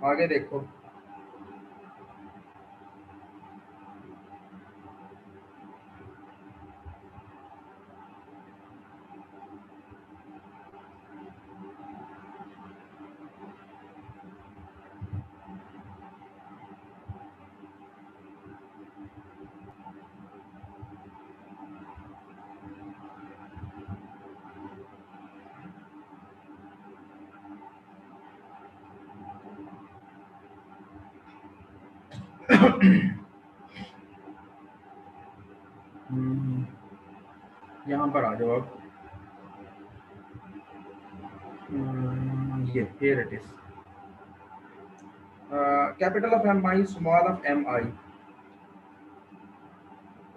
आगे देखो। यहाँ पर आ जाओ अब। ये here it is. Capital of mi, small of mi,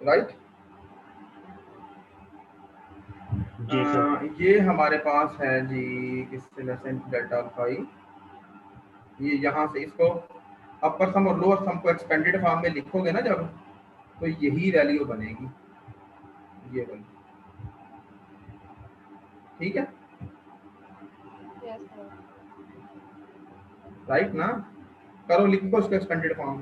right? जी सर। ये हमारे पास है जी किससे लेसन डेल्टा अल्फा ई। ये यहाँ से इसको अपर सम और लोअर सम को एक्सपेंडेड फॉर्म में लिखोगे ना जब, तो यही वैल्यू बनेगी, ये वाली। ठीक है, यस सर। राइट ना? करो, लिखो इसको expanded form.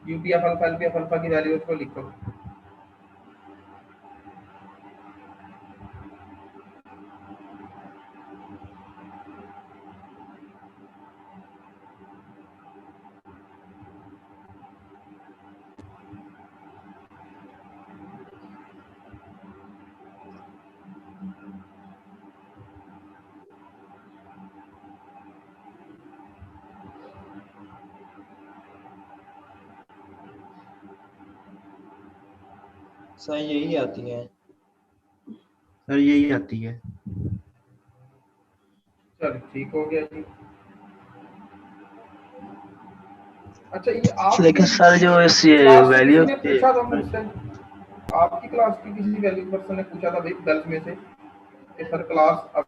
UPF alpha LPF alpha की वैल्यू को लिखो। सर यही आती है। सर यही आती है। चलो ठीक हो गया जी। अच्छा, ये आप लेकिन सर जो इस वैल्यू ने पूछा था मुझसे, आपकी क्लास की किसी वैल्यू पर्सन ने पूछा था भाई गर्ल्स में से कि सर क्लास अब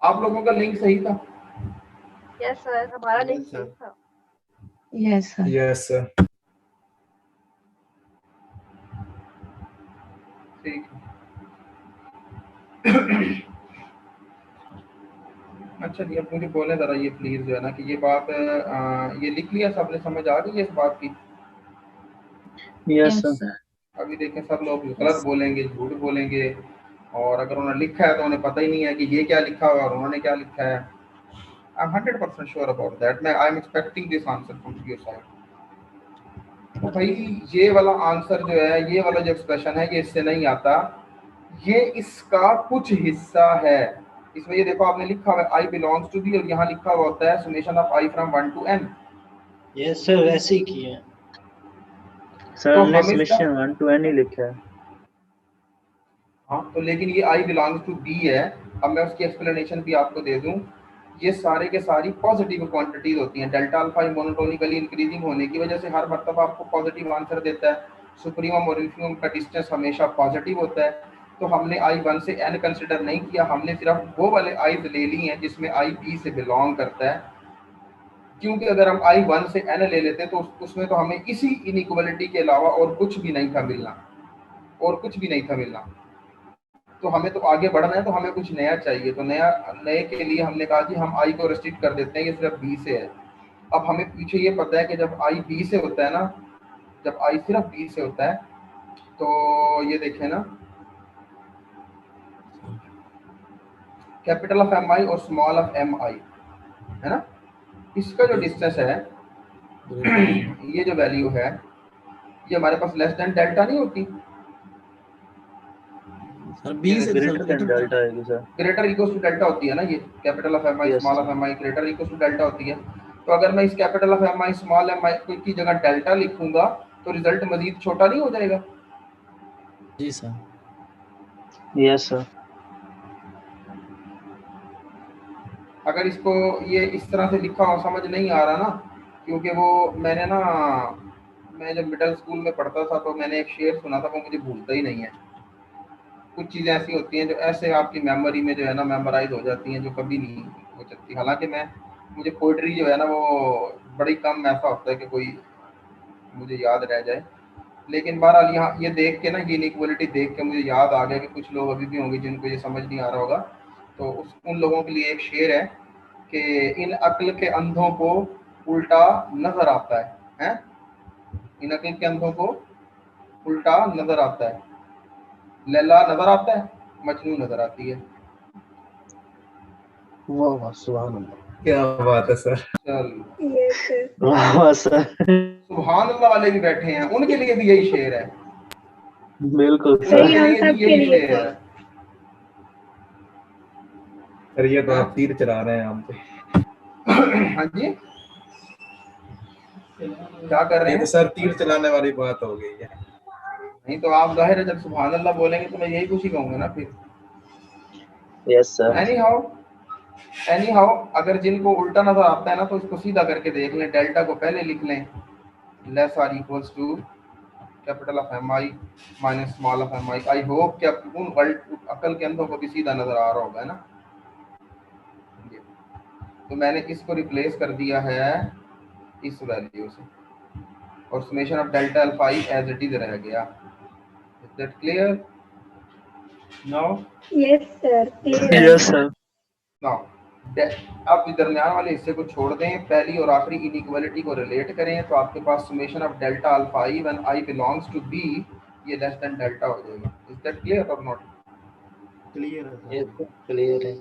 आप लोगों का लिंक सही था? यस सर, हमारा लिंक सर। सही था। Yes sir. Yes sir. ठीक है। अच्छा जी, अब मुझे बोले जरा ये प्लीज जो है ना कि ये बात ये लिख लिया, सबने समझ आ गई है इस बात की? Yes yes sir. सर। अभी देखें सब लोग गलत बोलेंगे, झूठ बोलेंगे, और अगर उन्होंने लिखा है तो उन्हें पता ही नहीं है कि ये क्या लिखा हुआ और उन्होंने क्या लिखा है। I am 100% sure about that. मैं I am expecting this answer from your side. तो भाई ये वाला आंसर जो है, ये वाला जो एक्सप्रेशन है, ये इससे नहीं आता, ये इसका कुछ हिस्सा है। इसमें ये देखो आपने लिखा हुआ है आई बिलोंग्स टू बी, और यहाँ लिखा हुआ होता है summation of I from 1 to n। Yes sir, वैसे ही किए हैं। सर तो हमने हम इसका समेशन 1 to n ही लिखा है। हाँ, तो लेकिन ये आई बिलोंग्स टू बी है। अब मैं उसकी एक्सप्लेनेशन भी आपको दे दूं। ये सारे के सारी पॉजिटिव क्वांटिटीज होती हैं। डेल्टा अल्फा मोनोटोनिकली इंक्रीजिंग होने की वजह से हर मर्तबा आपको पॉजिटिव आंसर देता है। सुप्रीमम और इन्फीमम का डिस्टेंस हमेशा पॉजिटिव होता है। तो हमने आई 1 से n कंसिडर नहीं किया, हमने सिर्फ वो वाले आईज ले ली हैं जिसमें आई बी से बिलोंग करता है, क्योंकि अगर हम आई 1 से n ले लेते तो उसमें तो हमें इसी इनइक्वालिटी के अलावा और कुछ भी नहीं था मिलना, और कुछ भी नहीं था मिलना। तो हमें तो आगे बढ़ना है, तो हमें कुछ नया चाहिए। तो नए के लिए हमने कहा कि हम आई को रेस्ट्रिक्ट कर देते हैं, ये सिर्फ बी से है। अब हमें पीछे ये पता है कि जब आई बी से होता है ना, जब आई सिर्फ बी से होता है, तो ये देखें ना, कैपिटल ऑफ एम आई और स्मॉल ऑफ एम आई है ना, इसका जो डिस्टेंस है ये जो वैल्यू है ये हमारे पास लेस देन डेल्टा नहीं होती, सर बी से ग्रेटर देन डेल्टा आएगी sir. Greater equal to delta होती है ना, ये capital of M I Yes, small of sir. M I greater equal to delta होती है। तो अगर मैं इस capital of M I small M I की जगह डेल्टा लिखूंगा तो रिजल्ट मजीद छोटा नहीं हो जाएगा? जी सर। Yes sir. अगर इसको ये इस तरह से लिखा हो समझ नहीं आ रहा ना, क्योंकि वो मैंने ना, मैं जब मिडिल स्कूल में पढ़ता था तो मैंने एक शेर सुना था, वो मुझे भूलता ही नहीं है। कुछ चीज़ें ऐसी होती हैं जो ऐसे आपकी मेमोरी में जो है ना मेमोराइज हो जाती हैं, जो कभी नहीं हो सकती। हालांकि मुझे पोइट्री जो है ना वो बड़ी कम ऐसा होता है कि कोई मुझे याद रह जाए, लेकिन बहरहाल यहाँ ये देख के ना, ये इनइक्वालिटी देख के मुझे याद आ गया कि कुछ लोग अभी भी होंगे जिनको ये समझ नहीं आ रहा होगा। तो उन लोगों के लिए एक शेर है कि इन अक्ल के अंधों को उल्टा नजर आता है? इन अक्ल के अंधों को उल्टा नजर आता है, लैला नजर आता है, मजनू नजर आती है। वाह वाह, सुभान अल्लाह। क्या बात है सर। चल, Yes, sir. वाह सर, सुभान अल्लाह वाले भी बैठे हैं, उनके लिए भी यही शेर है, बिल्कुल उनके सर। सही हम लिए भी सबके यही लिए शेर सर। है। सर ये तो हाँ? आप तीर चला रहे हैं हम पे। हाँ जी, क्या कर रहे ये हैं? तो सर तीर चलाने वाली बात हो गई है। नहीं तो आप जाहिर है जब सुभान अल्लाह बोलेंगे तो मैं यही कुछ ही कहूंगा ना फिर। Yes sir. एनी हाउ अगर जिनको उल्टा नजर आता है ना तो इसको सीधा करके देख लें, डेल्टा को पहले लिख लें, less R equals to capital of M I minus small of M I. I hope कि आप उन अकल के अंदर को भी सीधा नजर आ रहा होगा, है ना। तो मैंने इसको रिप्लेस कर दिया है इस वैल्यू से, और summation of delta alpha I as it is रह गया। Is that clear now? Yes, sir. Clear. Yes sir. Now आप इस दरमियान वाले हिस्से को छोड़ दें, पहली और आखिरी इनइक्वालिटी को रिलेट करें, तो आपके पास summation of delta alpha I when I belongs to B ये लेस देन डेल्टा हो जाएगा। इज दैट क्लियर और नॉट? क्लियर है ये सर। तो क्लियर है।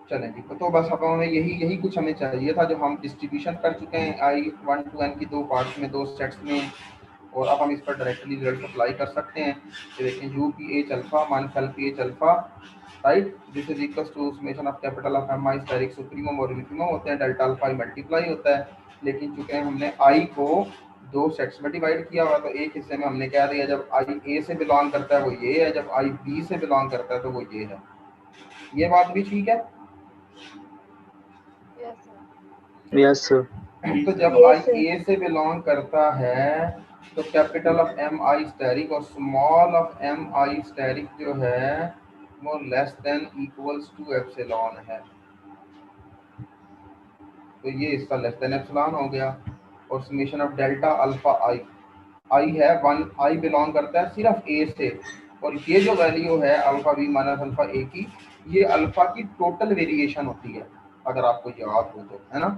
चलें जी, तो बस अब हमें यही कुछ हमें चाहिए था, जो हम डिस्ट्रीब्यूशन कर चुके हैं आई 1 to n की दो पार्ट्स में, दो सेट्स में, और अब हम इस पर डायरेक्टली रिजल्ट अप्लाई कर सकते हैं। तो देखें U P H alpha minus L P H alpha, right, this is equal to summation of capital of M I asterisk supremum और इन्फीमम होते हैं, डेल्टा अल्फा मल्टीप्लाई होता है। लेकिन चूंकि हमने आई को दो सेट्स में डिवाइड किया हुआ, तो एक हिस्से में हमने कह दिया जब आई ए से बिलोंग करता है वो ये है, जब आई बी से बिलोंग करता है तो वो ये है। ये बात भी ठीक है? Yes, sir. Yes sir. तो जब Yes, आई sir. ए से बिलोंग करता है तो capital of M I asterisk और small of M I asterisk जो है वो less than equals to epsilon है। तो ये इसका लेस देन एप्सिलॉन हो गया। और समेशन ऑफ डेल्टा अल्फा आई है 1, आई बिलोंग करता है सिर्फ ए से, और ये जो वैल्यू है अल्फा बी माइनस अल्फा ए की, ये अल्फा की टोटल वेरिएशन होती है, अगर आपको याद हो तो, है ना।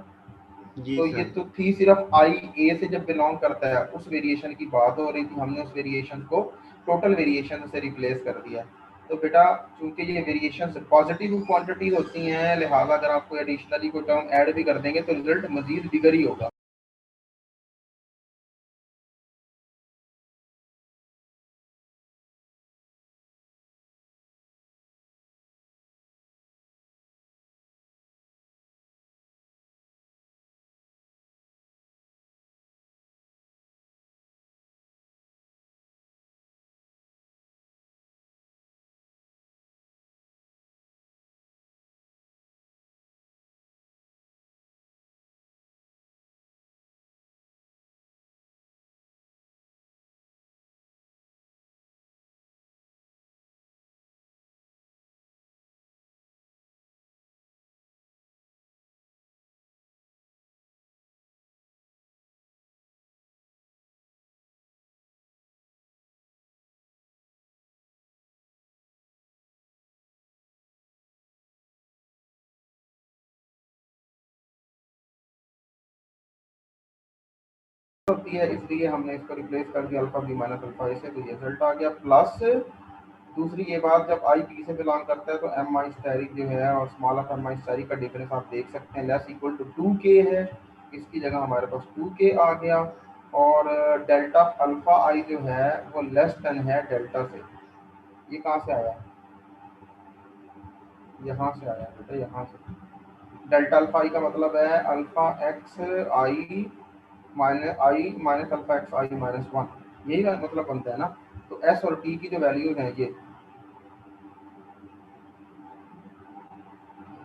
जी तो ये सर। तो थी सिर्फ आई ए से जब बिलोंग करता है उस वेरिएशन की बात हो रही थी, हमने उस वेरिएशन को टोटल वेरिएशन से रिप्लेस कर दिया। तो बेटा चूंकि ये वेरिएशन पॉजिटिव क्वांटिटीज होती हैं, लिहाजा अगर आपको एडिशनली कोई टर्म ऐड भी कर देंगे तो रिजल्ट मजीद बिगर ही होगा। होती है, इसलिए हमने इसको रिप्लेस कर दिया अल्फा बी माइनस अल्फा ए से, तो ये रिजल्ट आ गया। प्लस दूसरी ये बात, जब आई बी से बिलोंग करता है तो एम आई स्टेरिक जो है और small of M I asterisk का डिफरेंस आप देख सकते हैं, लेस इक्वल टू 2k है, इसकी जगह हमारे पास 2k आ गया। और डेल्टा अल्फा आई जो है वो लेस देन है डेल्टा से। ये कहाँ से आया? यहाँ से आया बेटा, यहाँ से। डेल्टा अल्फा आई का मतलब है अल्फा एक्स आई माइनस अल्फा एक्स आई माइनस 1, यही का मतलब बनता है ना। तो एस और टी की जो वैल्यूज हैं ये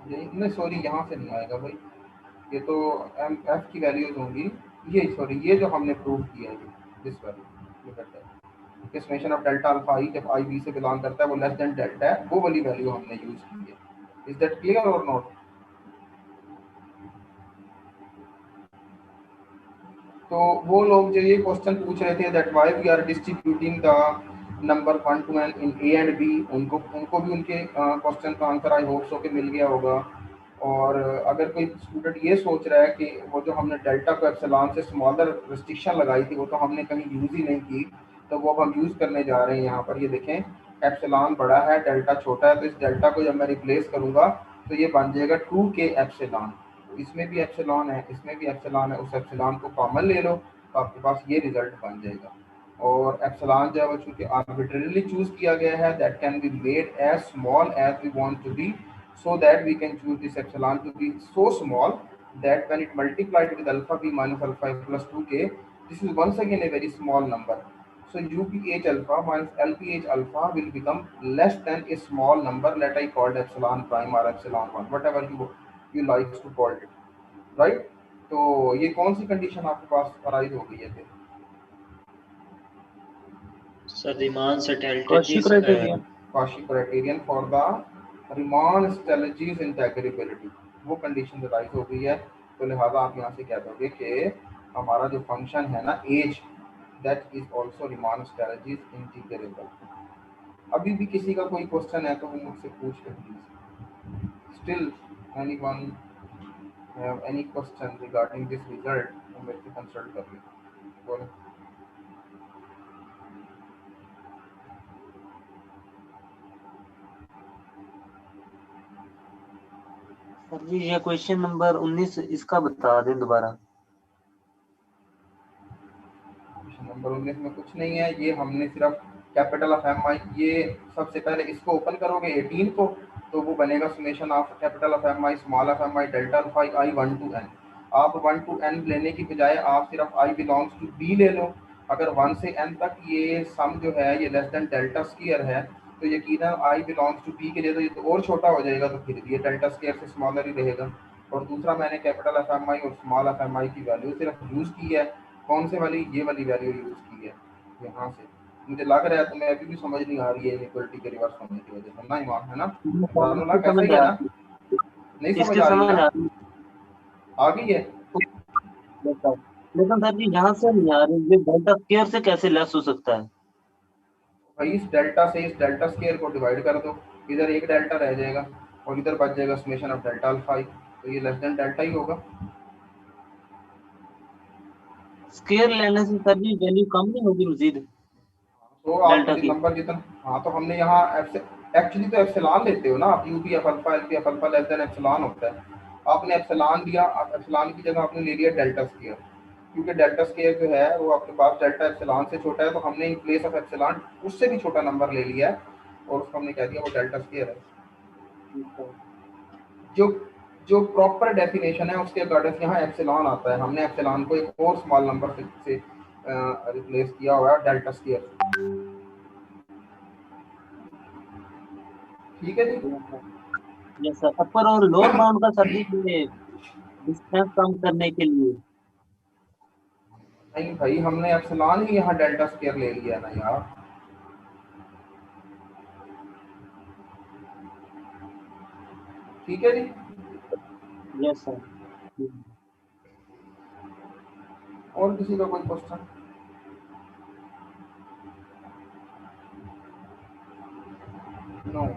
नहीं, सॉरी यहाँ से नहीं आएगा भाई, ये तो एम एफ की वैल्यूज होंगी। ये सॉरी, ये जो हमने प्रूव किया है दिस वैल्यू, ये करता है समेशन ऑफ डेल्टा अल्फा आई जब आई बी से बिलोंग करता है वो लेस देन डेल्टा है, वो वाली वैल्यू हमने यूज की है। इज दैट क्लियर और नॉट? तो वो लोग जो ये क्वेश्चन पूछ रहे थे that why we are distributing the number 1 to n in A and B, उनको भी उनके क्वेश्चन का आंसर आई होप सो के मिल गया होगा। और अगर कोई स्टूडेंट ये सोच रहा है कि वो जो हमने डेल्टा को एप्सिलॉन से स्मॉलर रिस्ट्रिक्शन लगाई थी वो तो हमने कहीं यूज़ ही नहीं की, तो वो हम यूज़ करने जा रहे हैं यहाँ पर। ये देखें, एप्सिलॉन बड़ा है, डेल्टा छोटा है, तो इस डेल्टा को जब मैं रिप्लेस करूँगा तो ये बन जाएगा 2k एप्सिलॉन। इसमें भी एप्सिलॉन है, इसमें भी एप्सिलॉन है, उस एप्सिलॉन को कॉमन ले लो तो आपके पास ये रिजल्ट बन जाएगा। और एप्सिलॉन जो है वो चूँकि आर्बिट्रेरीली चूज़ किया गया है, that can be made as small as we want to be, so that we can choose this epsilon to be so small that when it multiplied with alpha b minus alpha a plus 2k, this is once again a very small number. So UPH alpha minus LPH alpha will become less than a small number that I called epsilon prime or epsilon 1, whatever you like to call it, right? तो ये कौन सी condition आपके पास arise हो गई है फिर? Sir, Riemann-Stieltjes Cauchy criterion. Cauchy criterion for the Riemann-Stieltjes integrability, वो condition rise हो गई है। तो लिहाजा आप यहाँ से कह दोगे कि हमारा जो फंक्शन है ना as, that is also Riemann-Stieltjes integrable. अभी भी किसी का कोई क्वेश्चन है तो वो मुझसे पूछ ले please. Still anyone have any question regarding this result, तो मेरे से कंसल्ट कर ले, बोलो। सर जी ये क्वेश्चन नंबर 19 इसका बता दें दोबारा। नंबर 19 में कुछ नहीं है, ये हमने सिर्फ कैपिटल ऑफ एम आई, ये सबसे पहले इसको ओपन करोगे 18 को तो वो बनेगा summation of capital of M I small of M I delta of I 1 to n। आप 1 to n लेने की बजाय आप सिर्फ आई बिलोंग्स टू बी ले लो। अगर 1 से n तक ये सम जो है ये लेस देन डेल्टा स्क्वायर है तो यकीनन आई बिलोंग्स टू बी के लिए तो ये तो और छोटा हो जाएगा, तो फिर ये डेल्टा स्क्वायर से स्मॉलर ही रहेगा। और दूसरा मैंने कैपिटल ऑफ एम आई और स्मॉल ऑफ एम आई की वैल्यू सिर्फ यूज़ की है, कौन से वाली, ये वाली वैल्यू यूज़ की है यहाँ से। मुझे लग रहा है तुम्हें अभी भी समझ नहीं आ रही है इक्वलिटी के रिवर्स होने की वजह से ना ईमान, है ना? कैसे ही है ना? नहीं समझ आ रही है? आ गई है? लेकिन सर जी यहाँ से नहीं आ रही, ये डेल्टा स्क्वायर से कैसे लेस हो सकता है? भाई इस डेल्टा से इस डेल्टा स्क्वायर को डिवाइड कर दो, इधर एक डेल्टा रह जाएगा और इधर बच जाएगा समेशन ऑफ डेल्टा अल्फा आई, तो ये लेस देन डेल्टा ही होगा। स्क्वायर लेने से सर जी वैल्यू कम नहीं होगी मजीद? तो आप नंबर जितना, हाँ तो हमने यहाँ एक्चुअली तो एप्सिलॉन लेते हो ना आप, U P F alpha L P F alpha less than epsilon होता है, आपने एप्सिलॉन लिया, आप एप्सिलॉन की जगह आपने ले लिया डेल्टा स्क्वायर, क्योंकि डेल्टा स्क्वायर जो है वो आपके पास डेल्टा एप्सिलॉन से छोटा है, तो हमने इन प्लेस ऑफ एप्सिलॉन उससे भी छोटा नंबर ले लिया है और उसको हमने कह दिया वो डेल्टा स्क्वायर है। जो प्रॉपर डेफिनेशन है उसके अकॉर्डिंग यहाँ एप्सिलॉन आता है, हमने एप्सिलॉन को एक और स्मॉल नंबर से रिप्लेस किया हुआ है डेल्टा स्क्वायर। ठीक है जी? Yes sir. अपर और लोअर बाउंड का सर जी डिस्टेंस कम करने के लिए? नहीं भाई, हमने एप्सिलॉन ही यहाँ डेल्टा स्क्वायर ले लिया ना यार। ठीक है जी? Yes sir. और किसी का कोई क्वेश्चन?